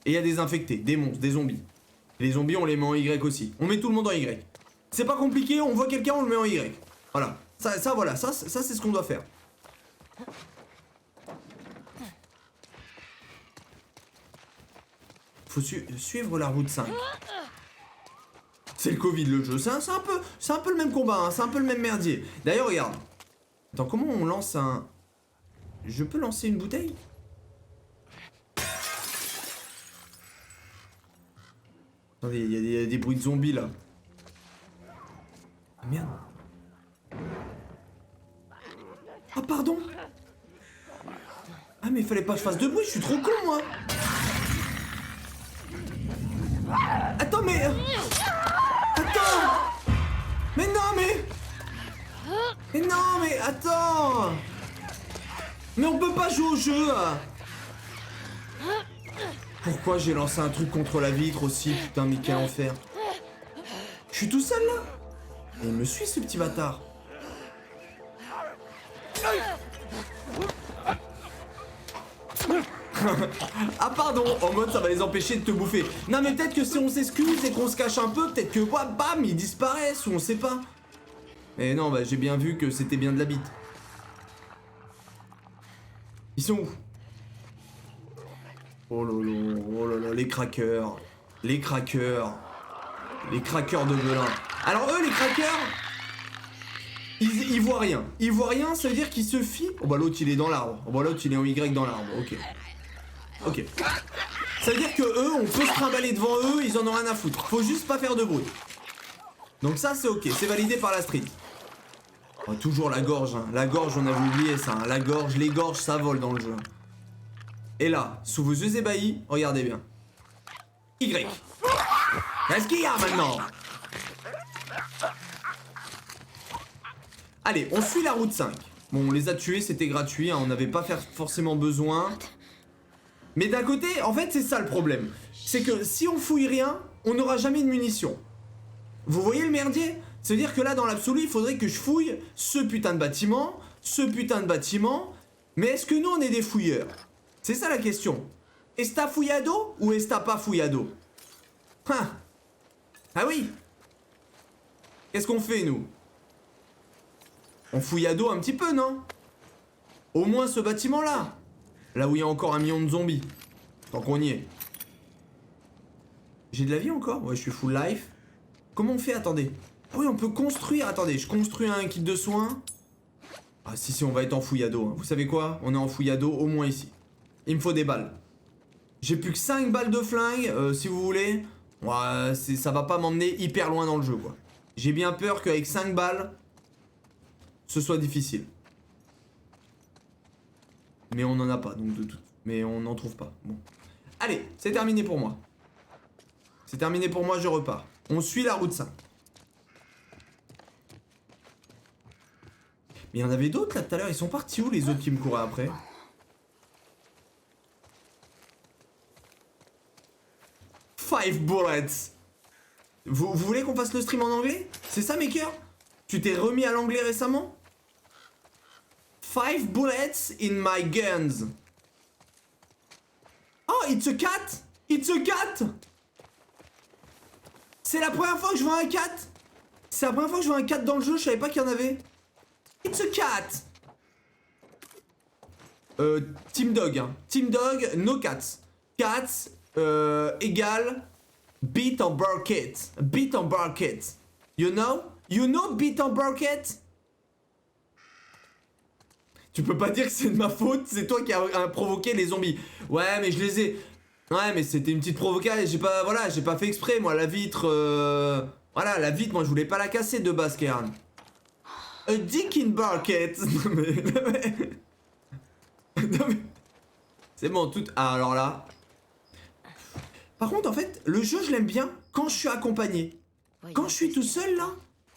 Et il y a des infectés, des monstres, des zombies. Et les zombies on les met en Y aussi. On met tout le monde en Y. C'est pas compliqué, on voit quelqu'un, on le met en Y. Voilà. Voilà, ça c'est ce qu'on doit faire. Faut suivre la route 5. C'est le Covid le jeu, c'est un peu le même combat, hein. C'est un peu le même merdier. D'ailleurs regarde. Attends, comment on lance un... Je peux lancer une bouteille? Attendez, il y a des bruits de zombies là. Ah merde. Ah pardon. Ah mais il fallait pas que je fasse de bruit, je suis trop con moi. Attends mais... Attends. Mais non mais... Mais non mais attends. Mais on peut pas jouer au jeu. Pourquoi j'ai lancé un truc contre la vitre aussi? Putain mais quel enfer. Je suis tout seul là. Et il me suit ce petit bâtard. Ah pardon, en mode ça va les empêcher de te bouffer. Non mais peut-être que si on s'excuse et qu'on se cache un peu, peut-être que bam, ils disparaissent ou on sait pas. Mais non, bah j'ai bien vu que c'était bien de la bite. Ils sont où? Oh là là, les crackers. Les crackers. Les crackers de Belin. Alors eux, les crackers, ils voient rien. Ils voient rien, ça veut dire qu'ils se fient... Oh bah l'autre il est dans l'arbre. Oh bah l'autre il est en Y dans l'arbre, ok. Ok. Ça veut dire que eux, on peut se trimballer devant eux, ils en ont rien à foutre. Faut juste pas faire de bruit. Donc ça c'est ok, c'est validé par la street. Oh, toujours la gorge, hein. La gorge, on avait oublié ça, hein. La gorge, les gorges, ça vole dans le jeu. Et là, sous vos yeux ébahis, regardez bien. Y. Qu'est-ce qu'il y a maintenant? Allez, on suit la route 5. Bon, on les a tués, c'était gratuit, hein. On n'avait pas forcément besoin. Mais d'un côté, en fait, c'est ça le problème. C'est que si on fouille rien, on n'aura jamais de munitions. Vous voyez le merdier? C'est-à-dire que là, dans l'absolu, il faudrait que je fouille ce putain de bâtiment, ce putain de bâtiment. Mais est-ce que nous, on est des fouilleurs? C'est ça la question. Est-ce fouillado ou est-ce pas fouillado? Hein? Ah oui. Qu'est-ce qu'on fait, nous? On fouillado un petit peu, non? Au moins ce bâtiment-là. Là où il y a encore 1 million de zombies. Tant qu'on y est. J'ai de la vie encore? Ouais, je suis full life. Comment on fait? Attendez. Oui, on peut construire. Attendez, je construis un kit de soins. Ah si, on va être en fouillado. Hein. Vous savez quoi? On est en fouillado au moins ici. Il me faut des balles. J'ai plus que 5 balles de flingue, si vous voulez. Ouais, ça va pas m'emmener hyper loin dans le jeu, quoi. J'ai bien peur qu'avec 5 balles, ce soit difficile. Mais on en a pas, donc de tout. Mais on n'en trouve pas. Bon. Allez, c'est terminé pour moi. C'est terminé pour moi, je repars. On suit la route 5. Mais il y en avait d'autres là tout à l'heure, ils sont partis où les autres qui me couraient après? Five bullets. Vous voulez qu'on fasse le stream en anglais? C'est ça mes cœurs? Tu t'es remis à l'anglais récemment? 5 bullets in my guns. Oh, it's a cat! It's a cat! C'est la première fois que je vois un cat! C'est la première fois que je vois un cat dans le jeu, je savais pas qu'il y en avait. It's a cat! Team Dog, hein. Team Dog, no cats. Cats, égale beat on bucket. Beat on bucket. You know? You know beat on bucket? Tu peux pas dire que c'est de ma faute, c'est toi qui as provoqué les zombies. Ouais, mais je les ai... Ouais, mais c'était une petite provocation, j'ai pas... Voilà, j'ai pas fait exprès, moi, la vitre... Voilà, la vitre, moi, je voulais pas la casser de base, Karen. A dick in bucket. Non mais... Non mais... C'est bon, tout... Ah, alors là... Par contre, en fait, le jeu, je l'aime bien quand je suis accompagné. Quand je suis tout seul, là,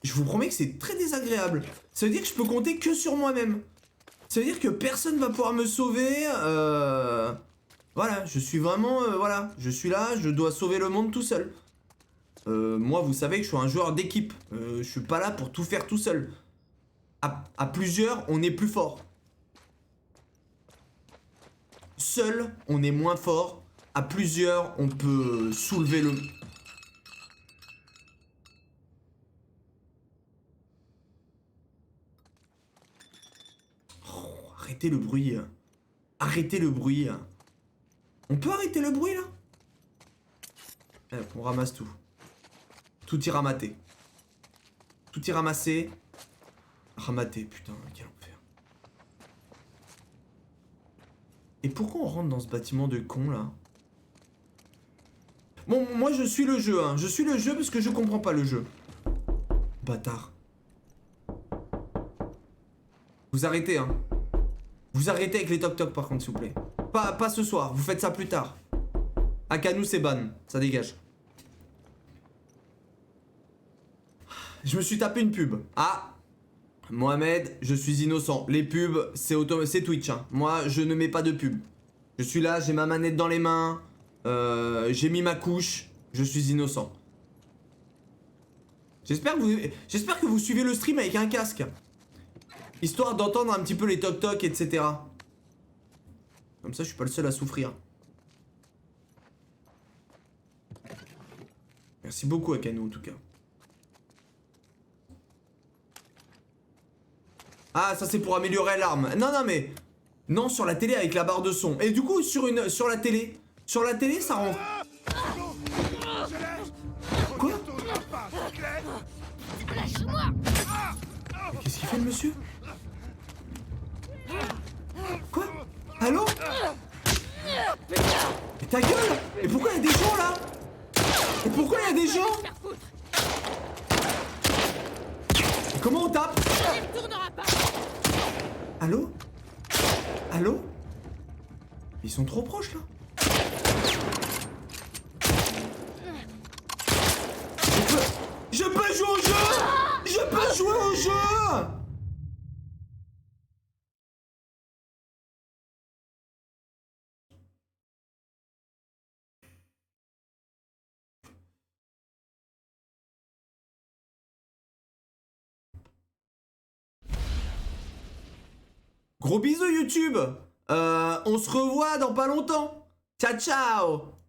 je vous promets que c'est très désagréable. Ça veut dire que je peux compter que sur moi-même. Ça veut dire que personne va pouvoir me sauver. Voilà, je suis vraiment... voilà, je suis là, je dois sauver le monde tout seul. Moi, vous savez que je suis un joueur d'équipe. Je suis pas là pour tout faire tout seul. À plusieurs, on est plus fort. Seul, on est moins fort. À plusieurs, on peut soulever le... Oh, arrêtez le bruit. Arrêtez le bruit. On peut arrêter le bruit, là? On ramasse tout. Tout y ramater. Tout y ramasser. Ramater, putain, quel enfer. Et pourquoi on rentre dans ce bâtiment de con là? Bon, moi je suis le jeu, hein. Je suis le jeu parce que je comprends pas le jeu. Bâtard. Vous arrêtez, hein. Vous arrêtez avec les toc-toc par contre, s'il vous plaît. Pas ce soir, vous faites ça plus tard. Akanou, c'est ban, ça dégage. Je me suis tapé une pub. Ah, Mohamed, je suis innocent. Les pubs, c'est Twitch. Hein. Moi, je ne mets pas de pub. Je suis là, j'ai ma manette dans les mains. J'ai mis ma couche. Je suis innocent. J'espère que vous suivez le stream avec un casque. Histoire d'entendre un petit peu les toc-toc, etc. Comme ça, je suis pas le seul à souffrir. Merci beaucoup, Akanou, en tout cas. Ah, ça c'est pour améliorer l'arme. Non, non, mais... Non, sur la télé avec la barre de son. Et du coup, sur la télé, ça rend... Quoi? Mais qu'est-ce qu'il fait, le monsieur? Quoi? Allô? Mais ta gueule! Et pourquoi il y a des gens, là? Et pourquoi il y a des gens? Et comment on tape? Allô? Allô? Ils sont trop proches là. Je peux jouer au jeu! Je peux jouer au jeu! Gros bisous YouTube. On se revoit dans pas longtemps. Ciao ciao.